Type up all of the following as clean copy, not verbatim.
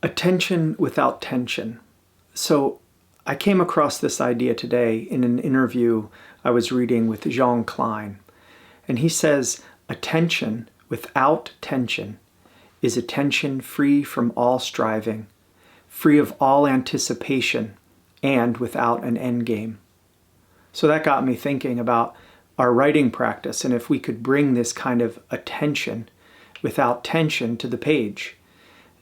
Attention without tension. So I came across this idea today in an interview I was reading with Jean Klein. And he says, attention without tension is attention free from all striving, free of all anticipation, and without an endgame. So that got me thinking about our writing practice and if we could bring this kind of attention without tension to the page,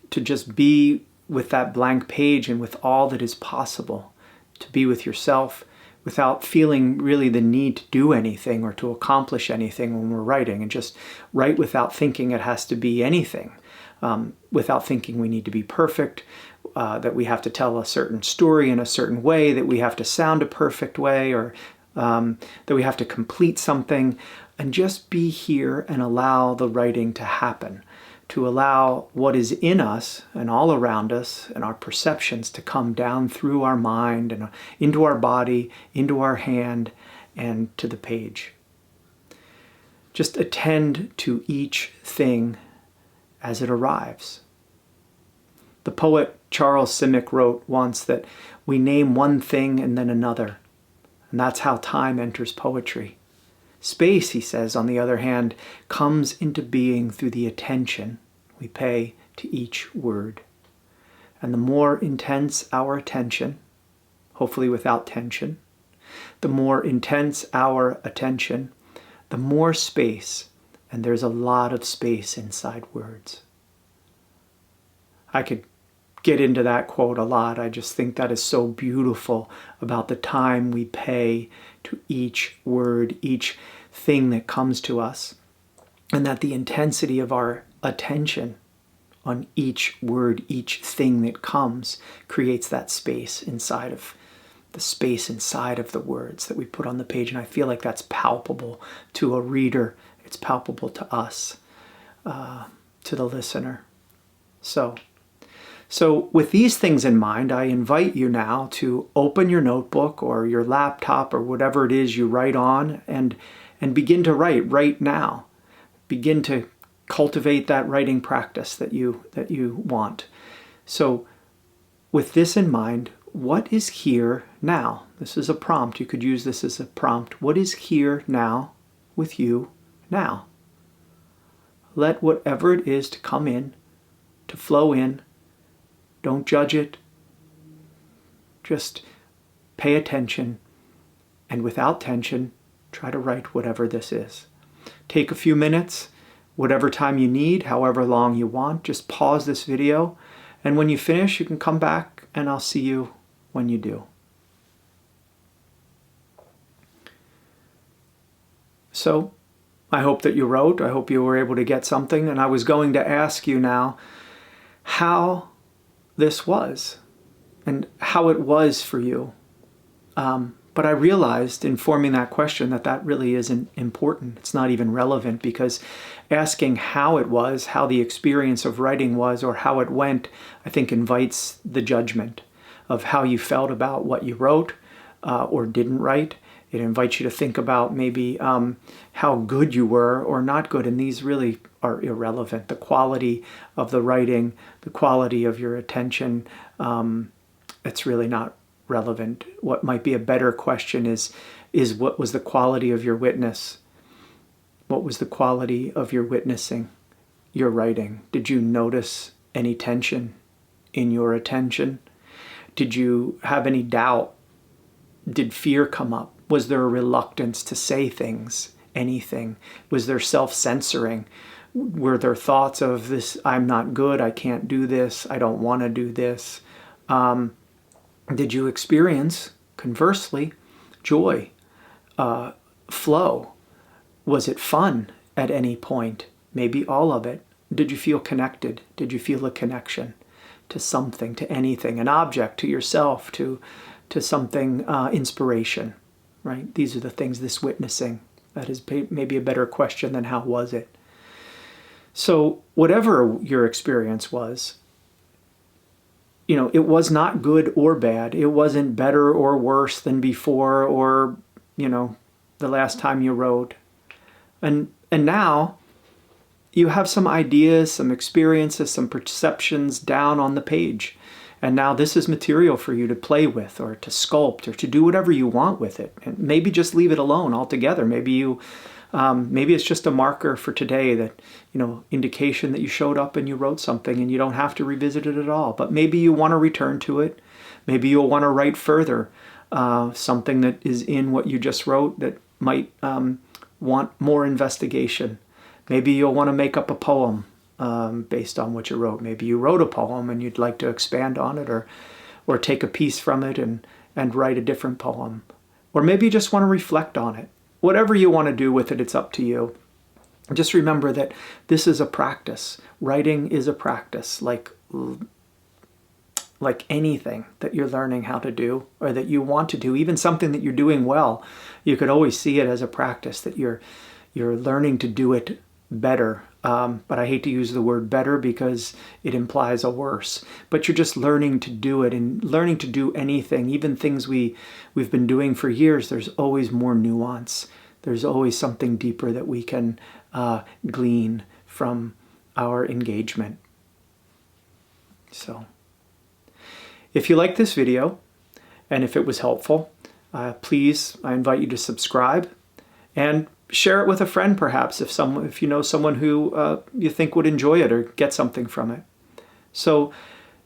to just be with that blank page and with all that is possible, to be with yourself without feeling really the need to do anything or to accomplish anything when we're writing, and just write without thinking it has to be anything, without thinking we need to be perfect, that we have to tell a certain story in a certain way, that we have to sound a perfect way, or that we have to complete something, and just be here and allow the writing to happen, to allow what is in us and all around us and our perceptions to come down through our mind and into our body, into our hand, and to the page. Just attend to each thing as it arrives. The poet Charles Simic wrote once that we name one thing and then another, and that's how time enters poetry. Space, he says, on the other hand, comes into being through the attention we pay to each word. And the more intense our attention, hopefully without tension, the more intense our attention, the more space, and there's a lot of space inside words. I could get into that quote a lot. I just think that is so beautiful about the time we pay to each word, each thing that comes to us, and that the intensity of our attention on each word, each thing that comes, creates that space inside of the words that we put on the page. And I feel like that's palpable to a reader. It's palpable to us, to the listener. So with these things in mind, I invite you now to open your notebook or your laptop or whatever it is you write on, and begin to write right now. Begin to cultivate that writing practice that you want. So with this in mind, what is here now? This is a prompt. You could use this as a prompt. What is here now with you now? Let whatever it is to come in, to flow in. Don't judge it. Just pay attention, and without tension, try to write whatever this is. Take a few minutes, whatever time you need, however long you want. Just pause this video, and when you finish, you can come back and I'll see you when you do. So, I hope that you wrote. I hope you were able to get something, and I was going to ask you now how this was and how it was for you. But I realized in forming that question that really isn't important. It's not even relevant, because asking how it was, how the experience of writing was, or how it went, I think invites the judgment of how you felt about what you wrote or didn't write. It invites you to think about maybe how good you were or not good, and these really are irrelevant. The quality of the writing, the quality of your attention, it's really not relevant. What might be a better question is what was the quality of your witness? What was the quality of your witnessing, your writing? Did you notice any tension in your attention? Did you have any doubt? Did fear come up? Was there a reluctance to say things, anything? Was there self-censoring? Were there thoughts of this, I'm not good, I can't do this, I don't want to do this? Did you experience, conversely, joy, flow? Was it fun at any point? Maybe all of it. Did you feel connected? Did you feel a connection to something, to anything, an object, to yourself, to something, inspiration, right? These are the things, this witnessing. That is maybe a better question than how was it? So whatever your experience was, it was not good or bad. It wasn't better or worse than before, or, the last time you wrote. And now, you have some ideas, some experiences, some perceptions down on the page. And now this is material for you to play with or to sculpt or to do whatever you want with it. And maybe just leave it alone altogether. Maybe it's just a marker for today that, indication that you showed up and you wrote something and you don't have to revisit it at all. But maybe you want to return to it. Maybe you'll want to write further something that is in what you just wrote that might want more investigation. Maybe you'll want to make up a poem based on what you wrote. Maybe you wrote a poem and you'd like to expand on it or take a piece from it and write a different poem. Or maybe you just want to reflect on it. Whatever you want to do with it, it's up to you. Just remember that this is a practice. Writing is a practice, like anything that you're learning how to do or that you want to do, even something that you're doing well. You could always see it as a practice, that you're learning to do it better. But I hate to use the word better because it implies a worse. But you're just learning to do it, and learning to do anything, even things we've been doing for years. There's always more nuance. There's always something deeper that we can glean from our engagement. So, if you like this video and if it was helpful, please, I invite you to subscribe and share it with a friend, perhaps, if you know someone who you think would enjoy it or get something from it. So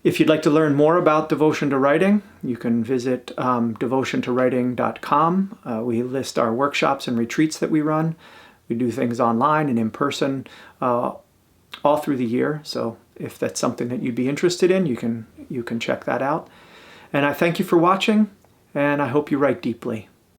if you'd like to learn more about Devotion to Writing, you can visit devotiontowriting.com. We list our workshops and retreats that we run. We do things online and in person all through the year. So if that's something that you'd be interested in, you can check that out. And I thank you for watching, and I hope you write deeply.